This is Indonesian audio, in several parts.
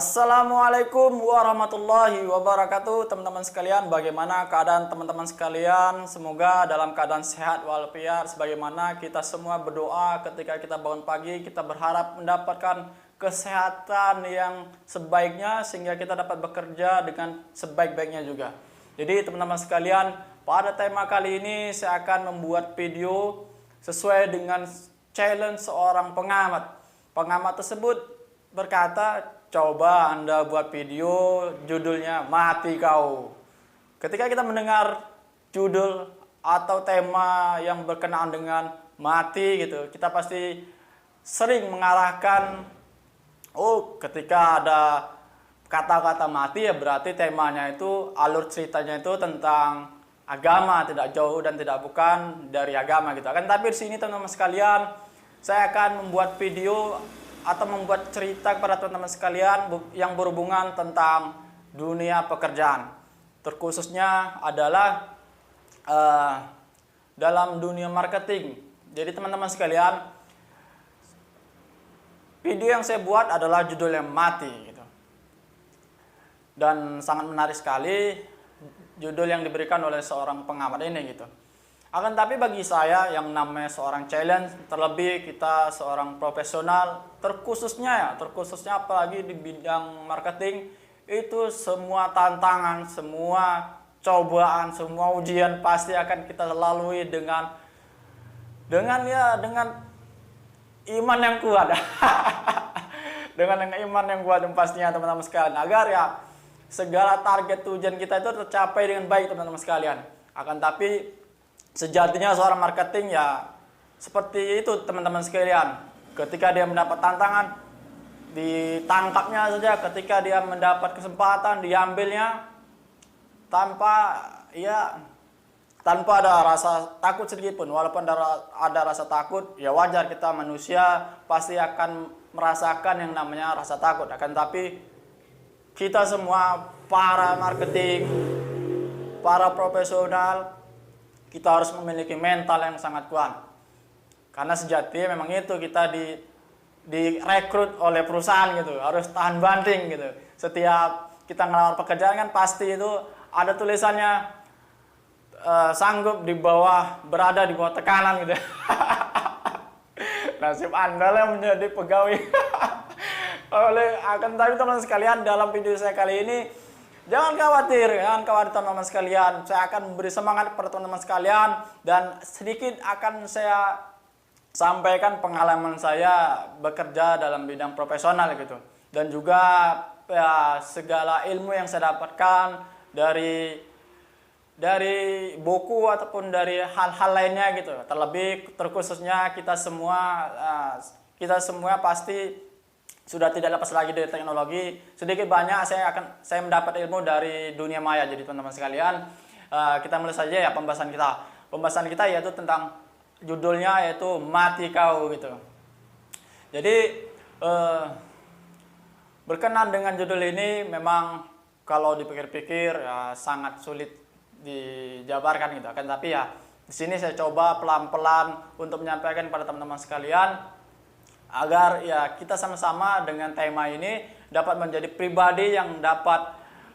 Assalamualaikum warahmatullahi wabarakatuh. Teman-teman sekalian, bagaimana keadaan teman-teman sekalian? Semoga dalam keadaan sehat walafiat. Sebagaimana kita semua berdoa ketika kita bangun pagi, kita berharap mendapatkan kesehatan yang sebaiknya sehingga kita dapat bekerja dengan sebaik-baiknya juga. Jadi teman-teman sekalian, pada tema kali ini saya akan membuat video sesuai dengan challenge seorang pengamat. Pengamat tersebut berkata, coba Anda buat video judulnya Mati Kau. Ketika kita mendengar judul atau tema yang berkenaan dengan mati gitu, kita pasti sering mengarahkan, oh ketika ada kata-kata mati ya berarti temanya itu, alur ceritanya itu tentang agama, tidak jauh dan tidak bukan dari agama gitu. Akan tapi di sini teman-teman sekalian, saya akan membuat video atau membuat cerita kepada teman-teman sekalian yang berhubungan tentang dunia pekerjaan. Terkhususnya adalah dalam dunia marketing. Jadi teman-teman sekalian, video yang saya buat adalah judulnya Mati gitu. Dan sangat menarik sekali judul yang diberikan oleh seorang pengamat ini gitu. Akan tapi bagi saya yang namanya seorang challenge, terlebih kita seorang profesional, terkhususnya apalagi di bidang marketing, itu semua tantangan, semua cobaan, semua ujian pasti akan kita lalui dengan iman yang kuat. Dengan iman yang kuat dan pastinya teman-teman sekalian, agar ya segala target tujuan kita itu tercapai dengan baik teman-teman sekalian. Akan tapi sejatinya seorang marketing ya seperti itu teman-teman sekalian. Ketika dia mendapat tantangan, ditangkapnya saja. Ketika dia mendapat kesempatan, diambilnya tanpa ada rasa takut sedikit pun. Walaupun ada rasa takut, ya wajar, kita manusia pasti akan merasakan yang namanya rasa takut. Akan tapi kita semua para marketing, para profesional, kita harus memiliki mental yang sangat kuat. Karena sejatinya memang itu, kita direkrut oleh perusahaan gitu, harus tahan banting gitu. Setiap kita ngelamar pekerjaan kan pasti itu ada tulisannya sanggup berada di bawah tekanan gitu. Nasib Anda lah menjadi pegawai. Akan tapi teman-teman sekalian, dalam video saya kali ini, jangan khawatir teman-teman sekalian. Saya akan memberi semangat kepada teman-teman sekalian dan sedikit akan saya sampaikan pengalaman saya bekerja dalam bidang profesional gitu. Dan juga ya, segala ilmu yang saya dapatkan dari buku ataupun dari hal-hal lainnya gitu. Terkhususnya kita semua pasti sudah tidak lepas lagi dari teknologi. Sedikit banyak saya mendapat ilmu dari dunia maya. Jadi teman-teman sekalian, kita mulai saja ya pembahasan kita. Pembahasan kita yaitu tentang judulnya yaitu Mati Kau gitu. Jadi berkenan dengan judul ini, memang kalau dipikir-pikir ya, sangat sulit dijabarkan gitu. Akan tapi ya di sini saya coba pelan-pelan untuk menyampaikan kepada teman-teman sekalian, agar ya kita sama-sama dengan tema ini dapat menjadi pribadi yang dapat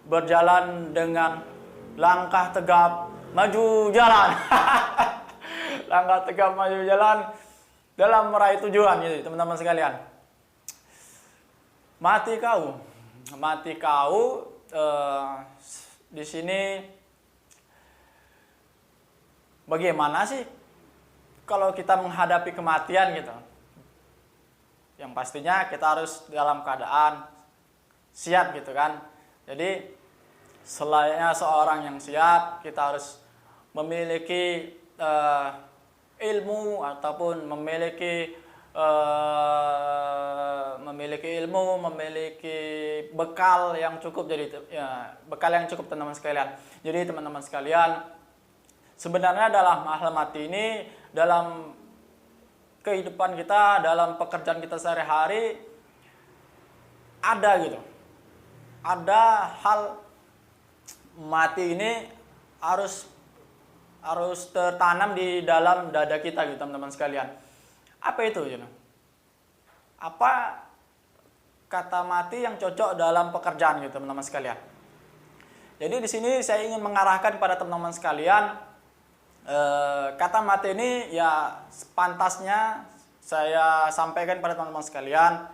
berjalan dengan langkah tegap maju jalan. Langkah tegap maju jalan dalam meraih tujuan gitu teman-teman sekalian. Mati kau di sini bagaimana sih kalau kita menghadapi kematian gitu? Yang pastinya kita harus dalam keadaan siap gitu kan. Jadi selayaknya seorang yang siap, kita harus memiliki ilmu ataupun memiliki bekal yang cukup. Jadi ya, bekal yang cukup teman-teman sekalian. Jadi teman-teman sekalian, sebenarnya dalam hal mati ini, dalam kehidupan kita, dalam pekerjaan kita sehari-hari, ada hal mati ini harus tertanam di dalam dada kita gitu teman-teman sekalian. Apa itu? Apa kata mati yang cocok dalam pekerjaan gitu teman-teman sekalian. Jadi di sini saya ingin mengarahkan kepada teman-teman sekalian, kata mati ini ya pantasnya saya sampaikan pada teman-teman sekalian,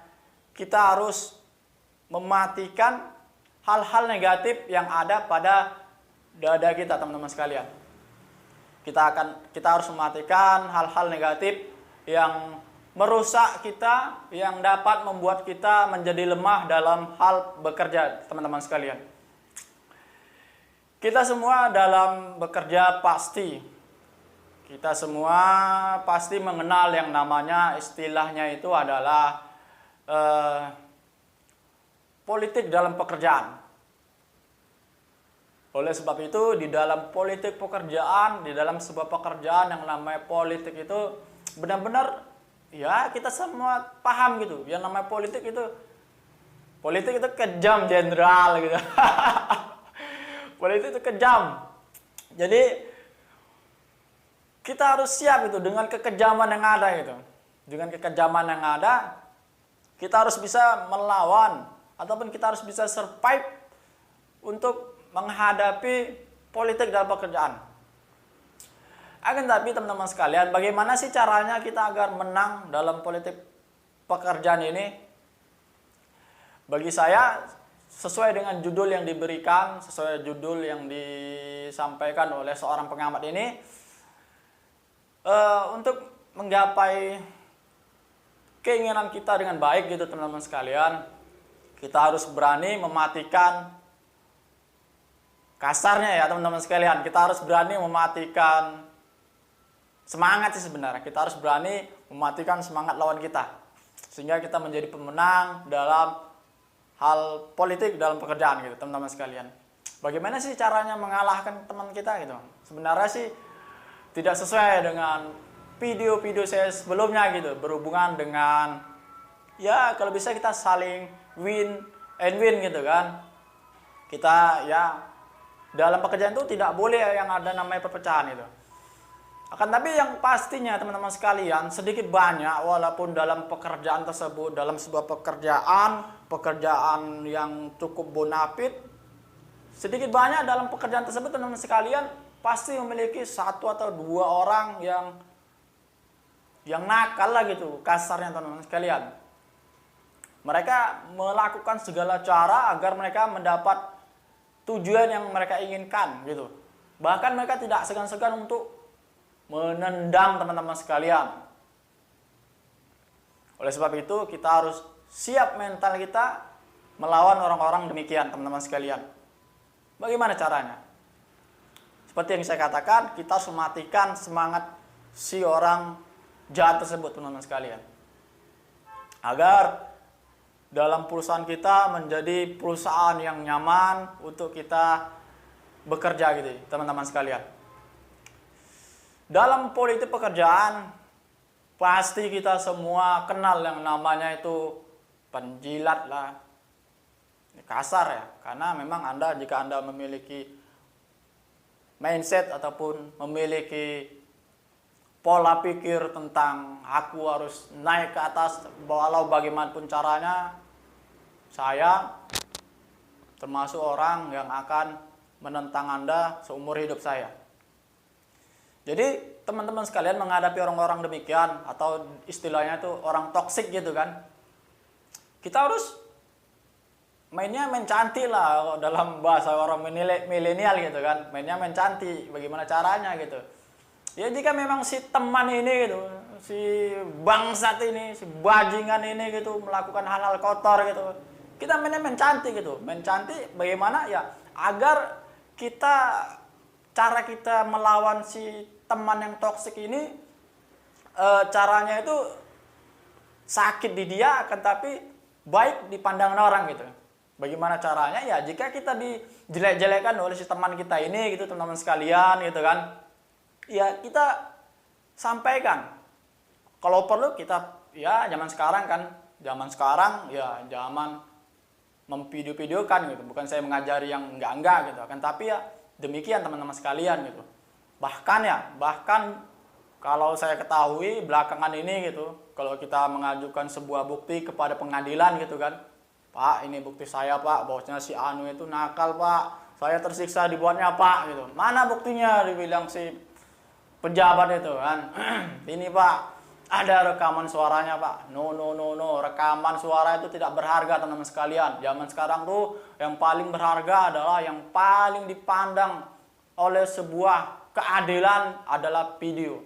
kita harus mematikan hal-hal negatif yang ada pada dada kita teman-teman sekalian. Kita harus mematikan hal-hal negatif yang merusak kita, yang dapat membuat kita menjadi lemah dalam hal bekerja teman-teman sekalian. Kita semua dalam bekerja kita semua pasti mengenal yang namanya istilahnya itu adalah politik dalam pekerjaan. Oleh sebab itu di dalam politik pekerjaan, di dalam sebuah pekerjaan yang namanya politik itu benar-benar ya kita semua paham gitu. Yang namanya politik itu kejam jenderal gitu. Politik itu kejam. Jadi kita harus siap itu dengan kekejaman yang ada gitu. Dengan kekejaman yang ada, kita harus bisa melawan ataupun kita harus bisa survive untuk menghadapi politik dalam pekerjaan. Akan tapi teman-teman sekalian, bagaimana sih caranya kita agar menang dalam politik pekerjaan ini? Bagi saya, sesuai dengan judul yang diberikan, sesuai judul yang disampaikan oleh seorang pengamat ini, untuk menggapai keinginan kita dengan baik gitu teman-teman sekalian, kita harus berani mematikan, kasarnya ya teman-teman sekalian, kita harus berani mematikan semangat sih sebenarnya. Kita harus berani mematikan semangat lawan kita, sehingga kita menjadi pemenang dalam hal politik dalam pekerjaan gitu teman-teman sekalian. Bagaimana sih caranya mengalahkan teman kita gitu? Sebenarnya sih tidak sesuai dengan video-video saya sebelumnya gitu, berhubungan dengan ya kalau bisa kita saling win and win gitu kan. Kita ya dalam pekerjaan itu tidak boleh yang ada namanya perpecahan itu. Akan tapi yang pastinya teman-teman sekalian, sedikit banyak walaupun dalam pekerjaan tersebut, dalam sebuah pekerjaan yang cukup bonafit, sedikit banyak dalam pekerjaan tersebut teman-teman sekalian pasti memiliki satu atau dua orang yang nakal lah gitu, kasarnya teman-teman sekalian. Mereka melakukan segala cara agar mereka mendapat tujuan yang mereka inginkan gitu. Bahkan mereka tidak segan-segan untuk menendang teman-teman sekalian. Oleh sebab itu kita harus siap mental kita melawan orang-orang demikian teman-teman sekalian. Bagaimana caranya? Seperti yang saya katakan, kita harus mematikan semangat si orang jahat tersebut teman-teman sekalian. Agar dalam perusahaan kita menjadi perusahaan yang nyaman untuk kita bekerja gitu teman-teman sekalian. Dalam politik pekerjaan pasti kita semua kenal yang namanya itu penjilat lah. Ini kasar ya, karena memang jika Anda memiliki mindset ataupun memiliki pola pikir tentang aku harus naik ke atas walau bagaimanapun caranya, saya termasuk orang yang akan menentang Anda seumur hidup saya. Jadi teman-teman sekalian menghadapi orang-orang demikian atau istilahnya itu orang toksik gitu kan, kita harus mainnya main cantik lah dalam bahasa orang milenial gitu kan, mainnya main cantik. Bagaimana caranya gitu? Ya jika memang si teman ini gitu, si bangsat ini, si bajingan ini gitu melakukan hal-hal kotor gitu, kita mainnya main cantik gitu. Main cantik bagaimana ya agar cara kita melawan si teman yang toksik ini, caranya itu sakit di dia akan tapi baik di pandangan orang gitu. Bagaimana caranya ya jika kita dijelek-jelekan oleh si teman kita ini gitu teman-teman sekalian gitu kan, ya kita sampaikan. Kalau perlu kita ya zaman sekarang ya zaman memvideo-videokan gitu. Bukan saya mengajari yang enggak gitu, kan tapi ya demikian teman-teman sekalian gitu. Bahkan kalau saya ketahui belakangan ini gitu, kalau kita mengajukan sebuah bukti kepada pengadilan gitu kan, Pak, ini bukti saya Pak, bahwasanya si Anu itu nakal Pak, saya tersiksa dibuatnya Pak gitu. Mana buktinya, dibilang si pejabat itu kan. Ini Pak, ada rekaman suaranya Pak. No, rekaman suara itu tidak berharga teman-teman sekalian. Zaman sekarang tuh yang paling berharga adalah, yang paling dipandang oleh sebuah keadilan adalah video.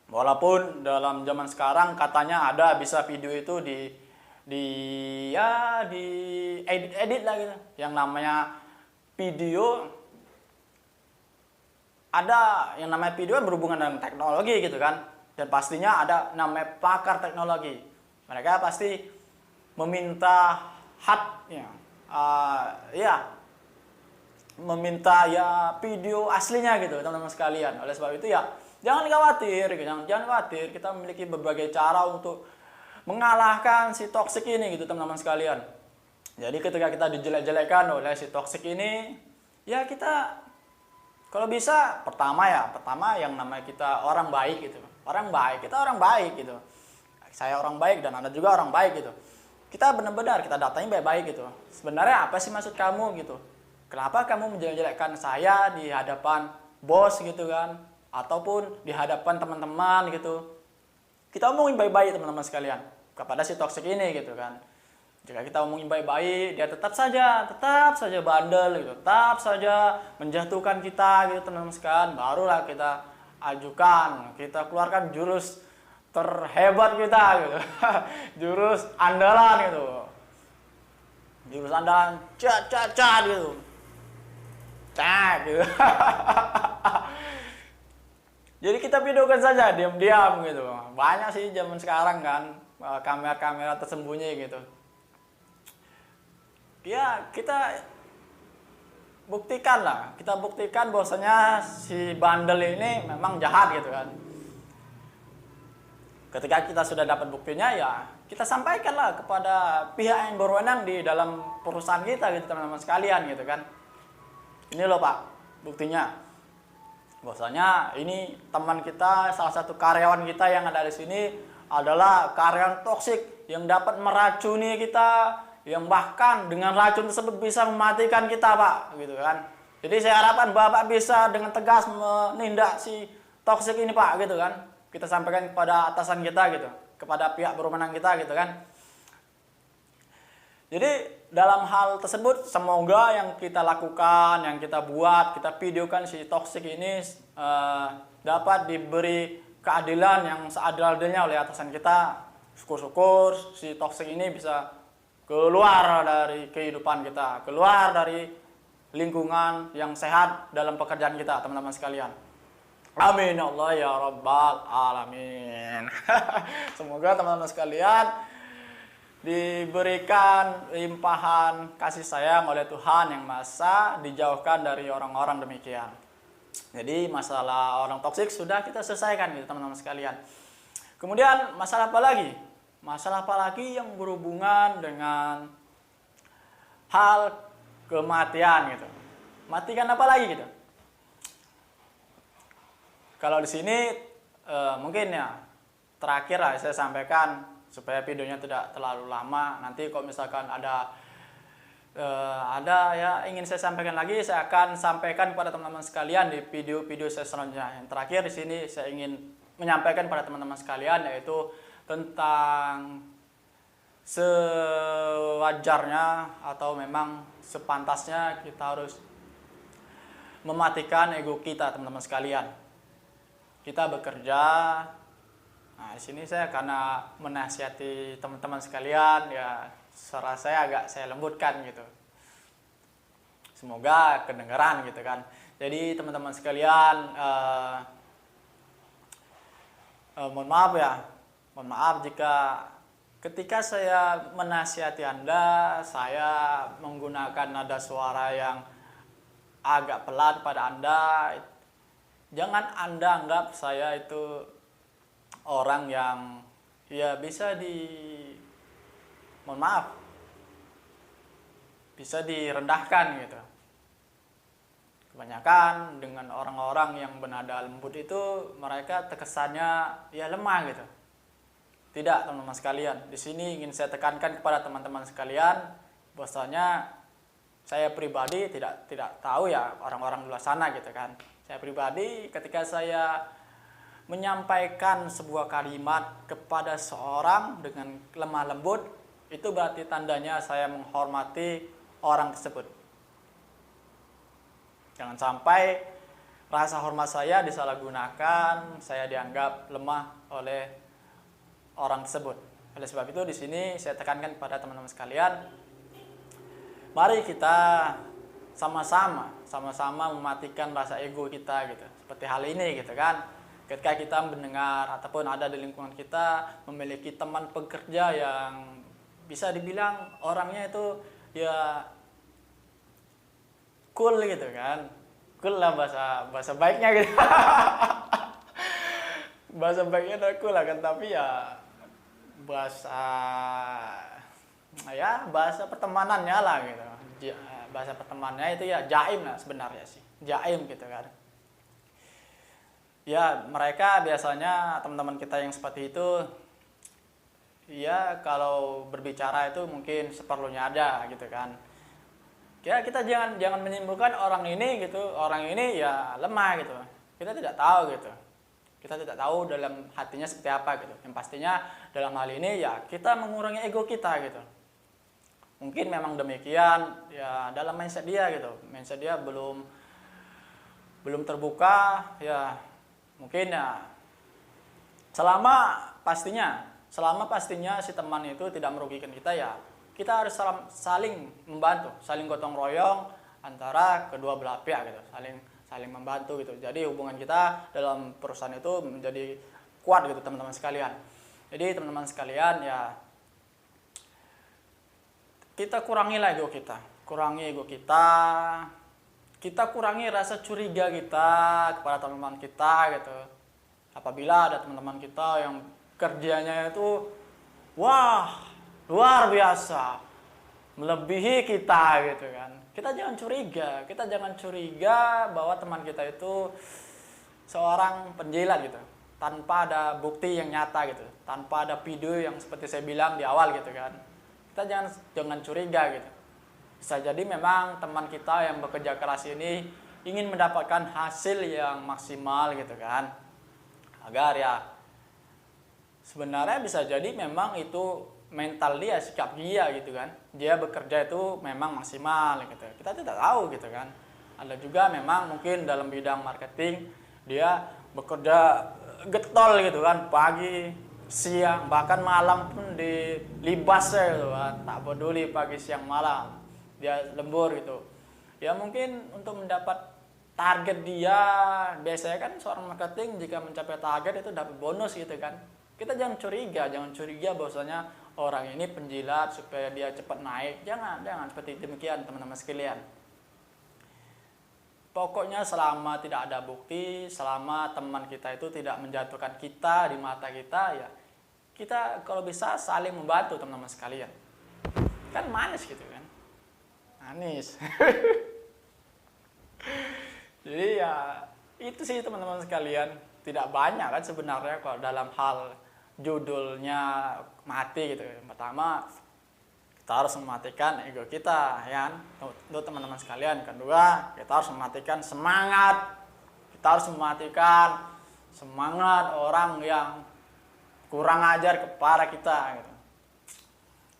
Walaupun dalam zaman sekarang katanya ada bisa video itu di edit lah gitu. Yang namanya video, ada yang namanya video berhubungan dengan teknologi gitu kan. Dan pastinya ada namanya pakar teknologi. Mereka pasti meminta meminta ya video aslinya gitu teman-teman sekalian. Oleh sebab itu ya jangan khawatir, jangan khawatir, kita memiliki berbagai cara untuk mengalahkan si toksik ini gitu teman-teman sekalian. Jadi ketika kita dijelek-jelekan oleh si toksik ini, ya kita kalau bisa pertama yang namanya kita orang baik gitu. Orang baik, kita orang baik gitu. Saya orang baik dan Anda juga orang baik gitu. Kita benar-benar kita datangi baik-baik gitu. Sebenarnya apa sih maksud kamu gitu? Kenapa kamu menjelek-jelekkan saya di hadapan bos gitu kan? Ataupun di hadapan teman-teman gitu. Kita omongin baik-baik teman-teman sekalian kepada si toksik ini gitu kan. Jika kita omongin baik-baik, dia tetap saja bandel gitu, tetap saja menjatuhkan kita gitu teman-teman sekalian. Barulah kita ajukan, kita keluarkan jurus terhebat kita gitu. Jurus andalan gitu. Jurus andalan cat gitu. Cak gitu. Jadi kita videokan saja diam-diam gitu. Banyak sih zaman sekarang kan kamera-kamera tersembunyi gitu. Ya kita buktikan bahwasanya si bandel ini memang jahat gitu kan. Ketika kita sudah dapat buktinya, ya kita sampaikanlah kepada pihak yang berwenang di dalam perusahaan kita gitu teman-teman sekalian gitu kan. Ini loh Pak buktinya. Bahwasanya ini teman kita, salah satu karyawan kita yang ada di sini adalah karyawan toksik yang dapat meracuni kita, yang bahkan dengan racun tersebut bisa mematikan kita Pak, gitu kan. Jadi saya harapkan Bapak bisa dengan tegas menindak si toksik ini Pak, gitu kan. Kita sampaikan kepada atasan kita gitu, kepada pihak berwenang kita gitu kan. Jadi dalam hal tersebut semoga yang kita lakukan, yang kita buat, kita videokan si toksik ini dapat diberi keadilan yang seadil-adilnya oleh atasan kita. Syukur-syukur si toksik ini bisa keluar dari kehidupan kita, keluar dari lingkungan yang sehat dalam pekerjaan kita teman-teman sekalian. Amin Allah ya Rabbal Alamin. Semoga teman-teman sekalian diberikan limpahan kasih sayang oleh Tuhan Yang Maha Esa, dijauhkan dari orang-orang demikian. Jadi masalah orang toksik sudah kita selesaikan gitu teman-teman sekalian. Kemudian masalah apa lagi? Masalah apa lagi yang berhubungan dengan hal kematian gitu. Matikan apa lagi gitu? Kalau di sini mungkin ya terakhir lah saya sampaikan supaya videonya tidak terlalu lama. Nanti kalau misalkan ada ya ingin saya sampaikan lagi, saya akan sampaikan kepada teman-teman sekalian di video-video saya selanjutnya. Yang terakhir di sini saya ingin menyampaikan kepada teman-teman sekalian yaitu tentang sewajarnya atau memang sepantasnya kita harus mematikan ego kita teman-teman sekalian. Kita bekerja. Nah, di sini saya karena menasihati teman-teman sekalian, ya suara saya agak saya lembutkan gitu. Semoga kedengaran gitu kan. Jadi teman-teman sekalian, mohon maaf jika ketika saya menasihati Anda, saya menggunakan nada suara yang agak pelan pada Anda. Jangan Anda anggap saya itu orang yang ya bisa bisa direndahkan gitu. Kebanyakan dengan orang-orang yang bernada lembut itu mereka terkesannya ya lemah gitu. Tidak, teman-teman sekalian. Di sini ingin saya tekankan kepada teman-teman sekalian bahwasanya saya pribadi tidak tahu ya orang-orang di luar sana gitu kan. Saya pribadi ketika saya menyampaikan sebuah kalimat kepada seorang dengan lemah lembut, itu berarti tandanya saya menghormati orang tersebut. Jangan sampai rasa hormat saya disalahgunakan, saya dianggap lemah oleh orang tersebut. Oleh sebab itu di sini saya tekankan kepada teman-teman sekalian, mari kita sama-sama mematikan rasa ego kita gitu. Seperti hal ini gitu kan. Ketika kita mendengar ataupun ada di lingkungan kita memiliki teman pekerja yang bisa dibilang orangnya itu ya cool gitu kan. Cool lah bahasa baiknya gitu. Bahasa baiknya udah cool lah kan, tapi ya bahasa pertemanannya lah gitu. Bahasa pertemanannya itu ya jaim lah sebenarnya sih. Jaim gitu kan. Ya, mereka biasanya teman-teman kita yang seperti itu ya kalau berbicara itu mungkin seperlunya ada gitu kan. Ya, kita jangan menyimpulkan orang ini gitu, orang ini ya lemah gitu. Kita tidak tahu gitu. Kita tidak tahu dalam hatinya seperti apa gitu. Yang pastinya dalam hal ini ya kita mengurangi ego kita gitu. Mungkin memang demikian ya dalam mindset dia gitu. Mindset dia belum terbuka ya. Mungkin ya selama pastinya si teman itu tidak merugikan kita ya kita harus saling membantu, saling gotong royong antara kedua belah pihak gitu, saling membantu gitu. Jadi hubungan kita dalam perusahaan itu menjadi kuat gitu teman-teman sekalian. Jadi teman-teman sekalian ya kita kurangilah ego kita, kita kurangi rasa curiga kita kepada teman-teman kita gitu. Apabila ada teman-teman kita yang kerjanya itu wah luar biasa melebihi kita gitu kan, kita jangan curiga bahwa teman kita itu seorang penjilat gitu tanpa ada bukti yang nyata gitu, tanpa ada video yang seperti saya bilang di awal gitu kan. Kita jangan curiga gitu. Bisa jadi memang teman kita yang bekerja keras ini ingin mendapatkan hasil yang maksimal gitu kan. Agar ya sebenarnya bisa jadi memang itu mental dia, sikap dia gitu kan. Dia bekerja itu memang maksimal gitu. Kita tidak tahu gitu kan. Ada juga memang mungkin dalam bidang marketing dia bekerja getol gitu kan, pagi, siang, bahkan malam pun dilibasnya gitu kan. Tak peduli pagi, siang, malam. Dia lembur gitu. Ya mungkin untuk mendapat target dia, biasanya kan seorang marketing jika mencapai target itu dapat bonus gitu kan. Kita jangan curiga bahwasanya orang ini penjilat supaya dia cepat naik. Jangan seperti demikian teman-teman sekalian. Pokoknya selama tidak ada bukti, selama teman kita itu tidak menjatuhkan kita di mata kita, ya kita kalau bisa saling membantu teman-teman sekalian. Kan manis gitu kan. Manis. Jadi ya itu sih teman-teman sekalian, tidak banyak kan sebenarnya kalau dalam hal judulnya mati gitu. Yang pertama kita harus mematikan ego kita ya kan, untuk teman-teman sekalian. Kedua kita harus mematikan semangat, kita harus mematikan semangat orang yang kurang ajar kepada kita gitu.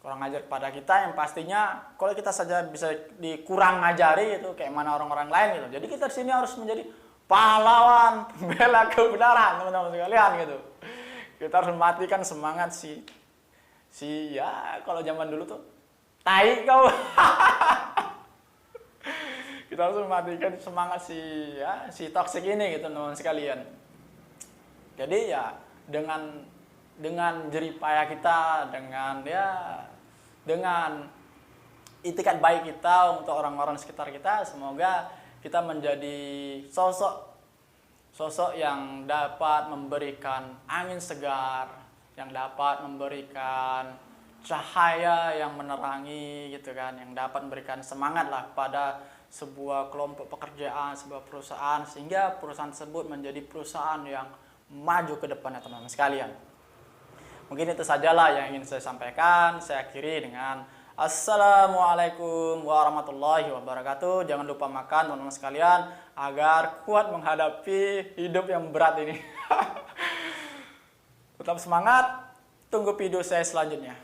Kurang ajar kepada kita yang pastinya kalau kita saja bisa dikurang ngajari itu kayak mana orang-orang lain gitu. Jadi kita di sini harus menjadi pahlawan pembela kebenaran teman-teman sekalian gitu. Kita harus mematikan semangat si ya kalau zaman dulu tuh tai kau. Kita harus mematikan semangat si toksik ini gitu teman-teman sekalian. Jadi ya dengan jeripaya kita, dengan itikat baik kita untuk orang-orang sekitar kita, semoga kita menjadi sosok yang dapat memberikan angin segar, yang dapat memberikan cahaya yang menerangi gitu kan, yang dapat memberikan semangat lah pada sebuah kelompok pekerjaan, sebuah perusahaan, sehingga perusahaan tersebut menjadi perusahaan yang maju ke depannya teman-teman sekalian. Mungkin itu sajalah yang ingin saya sampaikan. Saya akhiri dengan Assalamualaikum warahmatullahi wabarakatuh. Jangan lupa makan teman-teman sekalian agar kuat menghadapi hidup yang berat ini. Tetap semangat, tunggu video saya selanjutnya.